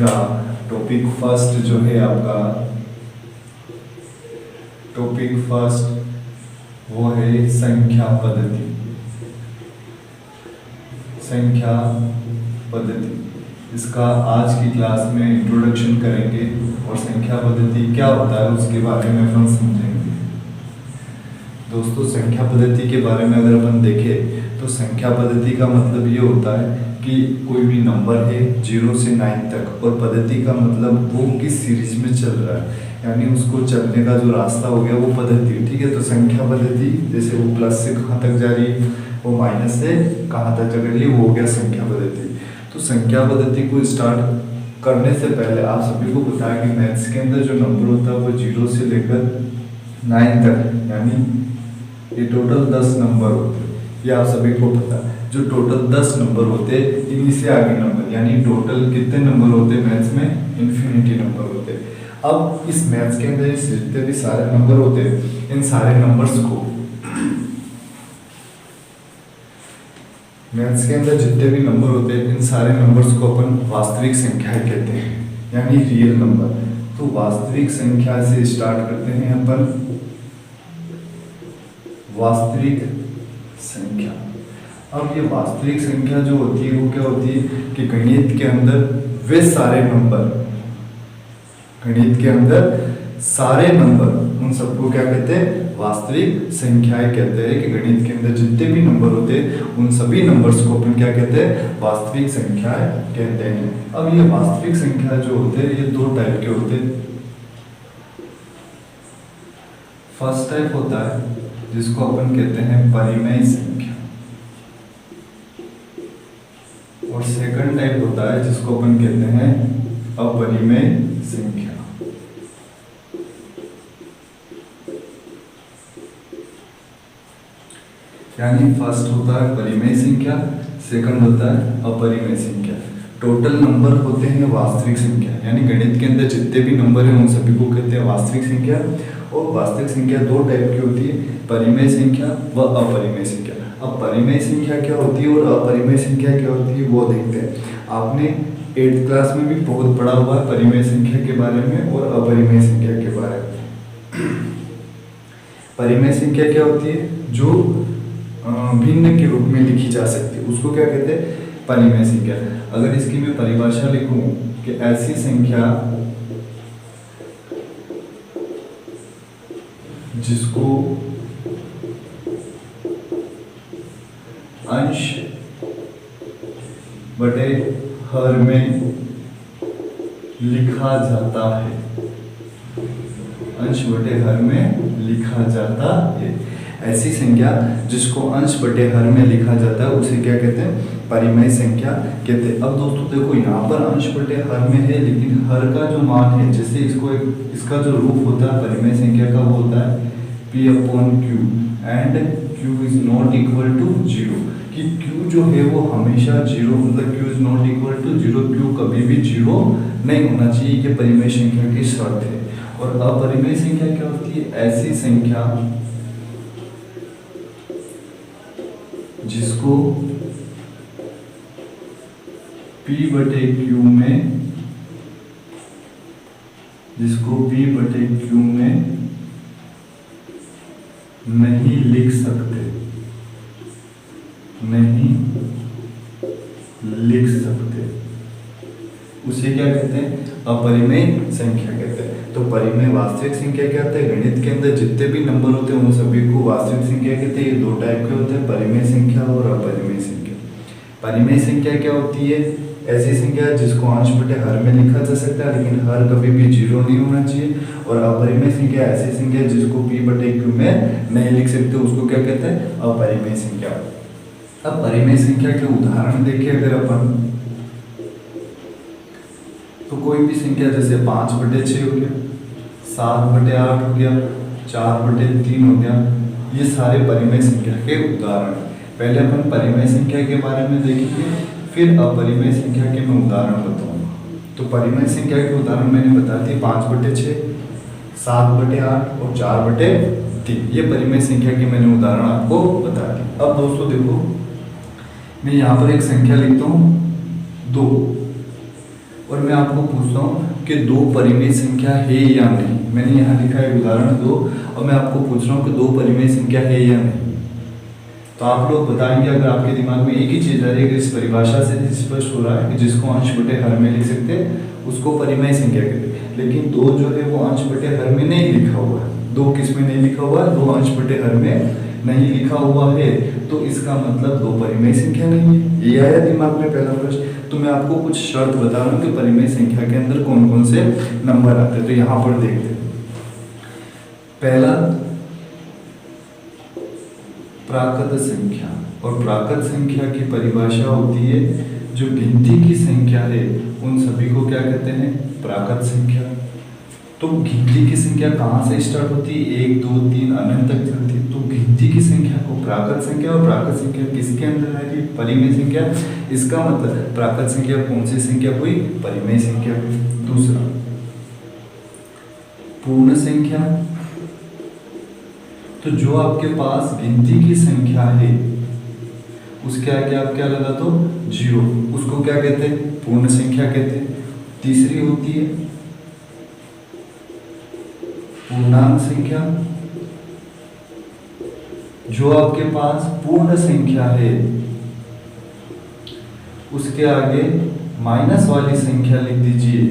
का topic first जो है आपका टॉपिक फर्स्ट वो है संख्या पद्धति। संख्या पद्धति इसका आज की क्लास में इंट्रोडक्शन करेंगे और संख्या पद्धति क्या होता है उसके बारे में अपन समझेंगे। दोस्तों, संख्या पद्धति के बारे में अगर अपन देखें तो संख्या पद्धति का मतलब ये होता है कि कोई भी नंबर है 0 से 9 तक, और पद्धति का मतलब वो किस सीरीज में चल रहा है, यानी उसको चलने का जो रास्ता हो गया वो पद्धति। ठीक है, तो संख्या पद्धति जैसे वो प्लस से कहाँ तक जा रही है, वो माइनस से कहाँ तक जा रही है, वो हो गया संख्या पद्धति। तो संख्या पद्धति को स्टार्ट करने से पहले आप सभी को पता है कि मैथ्स के अंदर जो नंबर होता है वो 0 से लेकर 9 तक, यानी ये टोटल 10 नंबर होते हैं, ये आप सभी को पता है। जो टोटल 10 नंबर होते हैं इन्हीं से आगे नंबर, यानी टोटल कितने नंबर होते हैं मैथ्स में, इन्फिनिटी नंबर होते हैं। अब इस मैथ्स के अंदर जितने भी सारे नंबर होते हैं इन सारे नंबर्स को मैथ्स के अंदर जितने भी नंबर होते हैं इन सारे नंबर्स को अपन वास्तविक संख्याएं कहते हैं, यानी रियल नंबर। तो वास्तविक संख्या से स्टार्ट करते हैं अपन वास्तविक संख्या। अब ये वास्तविक संख्या जो होती है वो क्या होती है कि गणित के अंदर वे सारे नंबर, गणित के अंदर सारे नंबर, उन सबको क्या कहते हैं, वास्तविक संख्याएं कहते हैं। कि गणित के अंदर जितने भी नंबर होते हैं उन सभी नंबर्स को अपन क्या कहते हैं, वास्तविक संख्याएं कहते हैं। अब ये वास्तविक संख्या जो होते हैं ये दो टाइप के होते हैं। फर्स्ट टाइप होता है जिसको अपन कहते हैं परिमेय संख्या, और सेकंड टाइप होता है जिसको अपन कहते हैं अपरिमेय संख्या। यानी फर्स्ट होता है परिमेय संख्या, सेकंड होता है अपरिमेय संख्या। टोटल नंबर होते हैं वास्तविक संख्या, यानी गणित के अंदर जितने भी नंबर हैं उन सभी को कहते हैं वास्तविक संख्या। और वास्तविक संख्या दो टाइप की होती है, परिमेय संख्या व अपरिमेय संख्या। अब परिमेय संख्या क्या होती है और अपरिमेय संख्या क्या होती है वो देखते हैं। आपने 8th क्लास में भी बहुत पढ़ा हुआ है परिमेय संख्या के बारे में और अपरिमेय संख्या के बारे में। परिमेय संख्या क्या होती है, जो भिन्न के रूप में लिखी जा सकती है, उसको क्या कहते हैं, परिमेय संख्या। अगर इसकी मैं परिभाषा लिखूं कि ऐसी संख्या जिसको अंश बटे हर में लिखा जाता है, अंश बटे हर में लिखा जाता है। ऐसी संख्या जिसको अंश बटे हर में लिखा जाता है उसे क्या कहते हैं, परिमेय संख्या कहते हैं। अब दोस्तों देखो, यहाँ पर अंश बटे हर में है, लेकिन हर का जो मान है, जैसे इसका जो रूप होता है परिमेय संख्या का वो होता है P/Q and Q is not equal to 0, कि Q जो है वो हमेशा 0, मतलब Q is not equal to 0, Q कभी भी 0 नहीं होना चाहिए, कि परिमेय संख्या की शर्त है। और अपरिमेय संख्या क्या होती है, ऐसी संख्या जिसको P/Q में नहीं लिख सकते, उसे क्या कहते हैं, अपरिमेय संख्या कहते हैं। तो परिमेय वास्तविक संख्या क्या होता है, गणित के अंदर जितने भी नंबर होते हैं उन सभी को वास्तविक संख्या कहते हैं। ये दो टाइप के होते हैं, परिमेय संख्या और अपरिमेय संख्या। परिमेय संख्या क्या होती है, ऐसी संख्या जिसको अंश बटे हर में लिखा जा सकता है, लेकिन हर कभी भी 0 नहीं होना चाहिए। और अपरिमेय संख्या ऐसी संख्या जिसको P/Q में नहीं लिख सकते, उसको क्या कहते हैं, अपरिमेय संख्या। अब परिमेय संख्या के उदाहरण देखिए अगर अपन, तो कोई भी संख्या जैसे 5/6 हो गया, 7/8 हो गया, 4/3 हो गया, ये सारे परिमेय संख्या के उदाहरण। पहले अपन परिमेय संख्या के बारे में देखेंगे, फिर अपरिमेय संख्या के मैं उदाहरण बताऊंगा। तो परिमेय संख्या के उदाहरण मैंने बता दिए 5/6, 7/8 और 4/3, ये परिमेय संख्या के मैंने उदाहरण आपको बता दिए। अब दोस्तों देखो, मैं यहाँ पर एक संख्या लिखता हूँ 2। और मैं आपको पूछता हूँ कि दो परिमेय संख्या है या नहीं। मैंने यहाँ लिखा है उदाहरण 2 और मैं आपको पूछ रहा हूँ कि दो परिमेय संख्या है या नहीं। तो आप लोग बताएंगे, अगर आपके दिमाग में एक ही चीज आ रही है कि इस परिभाषा से स्पष्ट हो रहा है कि जिसको अंश बटे हर में लिख सकते हैं उसको परिमेय संख्या कहते हैं, लेकिन दो जो है वो अंश बटे हर में नहीं लिखा हुआ है। दो किस में नहीं लिखा हुआ है? दो अंश बटे हर में नहीं लिखा हुआ है, तो इसका मतलब दो परिमेय संख्या नहीं है। ये आया दिमाग में पहला प्रश्न। तो मैं आपको कुछ शर्त बता रहा हूँ कि परिमेय संख्या के अंदर कौन कौन से नंबर आते हैं। तो यहाँ पर देखते हैं, पहला प्राकृत संख्या। और प्राकृत संख्या की परिभाषा होती है जो गिनती की संख्या है उन सभी को क्या कहते हैं? प्राकृत संख्या। तो गिनती की संख्या कहाँ से स्टार्ट होती है? 1 2 3 अनंत तक चलती है। तो गिनती की संख्या को प्राकृत संख्या, और प्राकृत संख्या किसके अंदर आएगी? परिमेय संख्या। इसका मतलब प्राकृत संख्या कौन सी संख्या हुई? परिमेय संख्या। दूसरा पूर्ण संख्या। तो जो आपके पास गिनती की संख्या है उसके आगे आप क्या लगा दो? 0, उसको क्या कहते हैं? पूर्ण संख्या कहते हैं। तीसरी होती है पूर्णांक संख्या। जो आपके पास पूर्ण संख्या है उसके आगे माइनस वाली संख्या लिख दीजिए,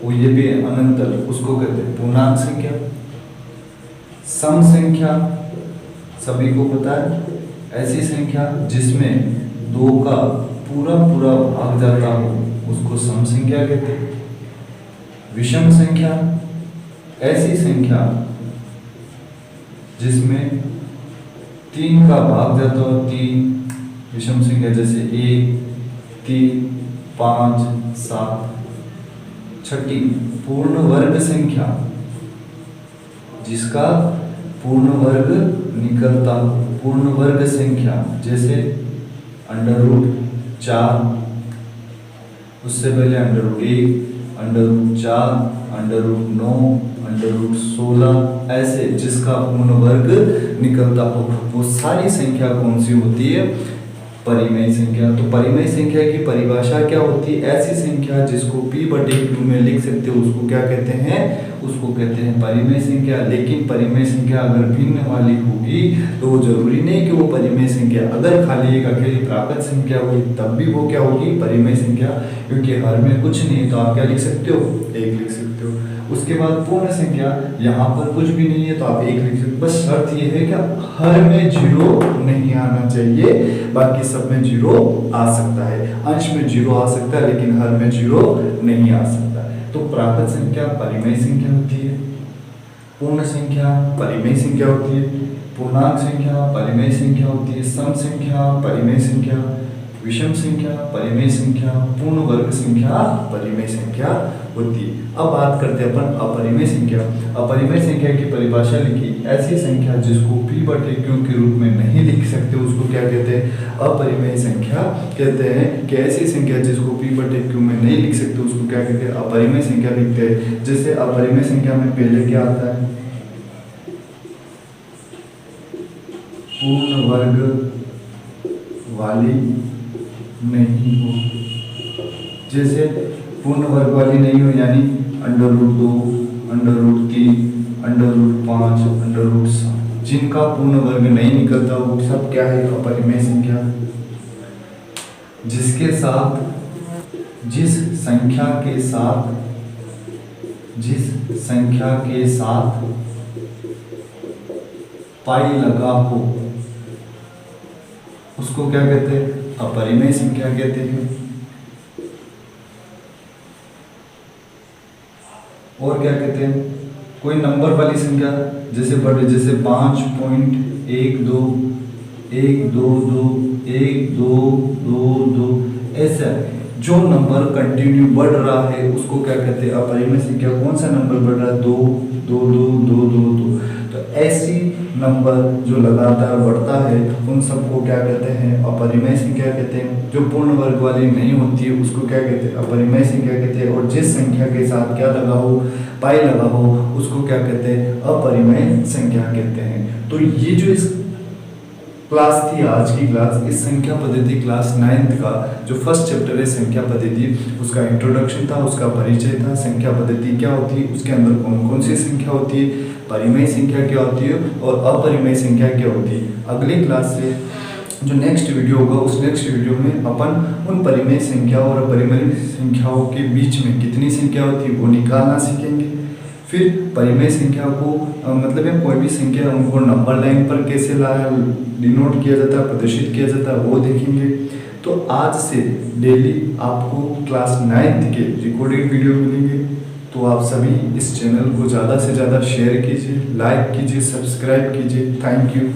वो ये भी अनंतर, उसको कहते हैं पूर्णांक संख्या। सम संख्या सभी को पता है, ऐसी संख्या जिसमें 2 का पूरा पूरा भाग जाता हो उसको सम संख्या कहते हैं। विषम संख्या ऐसी संख्या जिसमें 3 का भाग जाता हो 3, विषम संख्या जैसे 1 3 5 7। छठी पूर्ण वर्ग संख्या, जिसका पूर्ण वर्ग निकलता हो। पूर्ण वर्ग संख्या जैसे √4, उससे पहले √1, √4, √9, √16, ऐसे जिसका पूर्ण वर्ग निकलता हो वो सारी संख्या कौन सी होती है? परिमेय संख्या। तो परिमेय संख्या की परिभाषा क्या होती है? ऐसी संख्या जिसको p/q में लिख सकते हो उसको क्या कहते हैं? उसको कहते हैं परिमेय संख्या। लेकिन परिमेय संख्या अगर भिन्न वाली होगी तो वो जरूरी नहीं कि वो परिमेय संख्या, अगर खाली एक अकेली प्राकृत संख्या हुई तब भी वो क्या होगी? परिमेय संख्या, क्योंकि हर में कुछ नहीं तो आप क्या लिख सकते हो? 1 लिख सकते हो। उसके बाद पूर्ण संख्या, यहाँ पर कुछ भी नहीं है तो आप 1 लिख सकते हो। बस शर्त ये है कि हर में 0 नहीं आना चाहिए, बाकी सब में 0 आ सकता है। अंश में 0 आ सकता है लेकिन हर में 0 नहीं आ सकता। तो प्राकृत संख्या परिमेय संख्या होती है, पूर्ण संख्या परिमेय संख्या होती है, पूर्णांक संख्या परिमेय संख्या होती है, सम संख्या परिमेय संख्या, विषम संख्या परिमेय संख्या, पूर्ण वर्ग संख्या परिमेय संख्या होती है। अब बात करते हैं अपन अपरिमेय संख्या। अपरिमेय संख्या की परिभाषा लिखी, ऐसी संख्या जिसको p/q के रूप में नहीं लिख सकते उसको क्या कहते हैं? अपरिमेय संख्या कहते हैं। कि ऐसी संख्या जिसको p/q में नहीं लिख सकते उसको क्या कहते हैं? अपरिमेय संख्या लिखते हैं। जैसे अपरिमेय संख्या में पहले क्या आता है? पूर्ण वर्ग वाली नहीं हो। जैसे पूर्ण वर्ग वाली नहीं हो यानी √2, √3, √5, √7, जिनका पूर्ण वर्ग नहीं निकलता वो सब क्या है? अपरिमेय संख्या। जिसके साथ जिस संख्या के साथ पाई लगा हो उसको क्या कहते हैं? अपरिमेय संख्या कहते हैं। और क्या कहते हैं? कोई नंबर वाली संख्या जैसे 5.12 ऐसा जो नंबर कंटिन्यू बढ़ रहा है उसको क्या कहते हैं? अपरिमेय संख्या। कौन सा नंबर बढ़ रहा है? 2 2 2 2 2 2। तो ऐसी नंबर जो लगातार बढ़ता है उन सबको क्या कहते हैं? अपरिमेय संख्या कहते हैं। जो पूर्ण वर्ग वाली नहीं होती है उसको क्या कहते हैं? अपरिमेय संख्या कहते हैं। और जिस संख्या के साथ क्या लगा हो? पाई लगा हो उसको क्या कहते हैं? अपरिमेय संख्या कहते हैं। तो ये जो इस क्लास थी आज की क्लास, इस संख्या पद्धति क्लास 9th का जो फर्स्ट चैप्टर है संख्या पद्धति, उसका इंट्रोडक्शन था, उसका परिचय था। संख्या पद्धति क्या होती है, उसके अंदर कौन कौन सी संख्या होती है, परिमेय संख्या क्या होती है और अपरिमेय संख्या क्या होती है। अगली क्लास से जो नेक्स्ट वीडियो होगा, उस नेक्स्ट वीडियो में अपन उन परिमेय संख्या और अपरिमेय संख्याओं के बीच में कितनी संख्या होती है वो निकालना सीखेंगे। फिर परिमेय संख्या को मतलब है कोई भी संख्या उनको नंबर लाइन पर कैसे डिनोट किया जाता है, प्रदर्शित किया जाता है, वो देखेंगे। तो आज से डेली आपको क्लास 9th के रिकॉर्डेड वीडियो मिलेंगे। तो आप सभी इस चैनल को ज़्यादा से ज़्यादा शेयर कीजिए, लाइक कीजिए, सब्सक्राइब कीजिए। Thank you.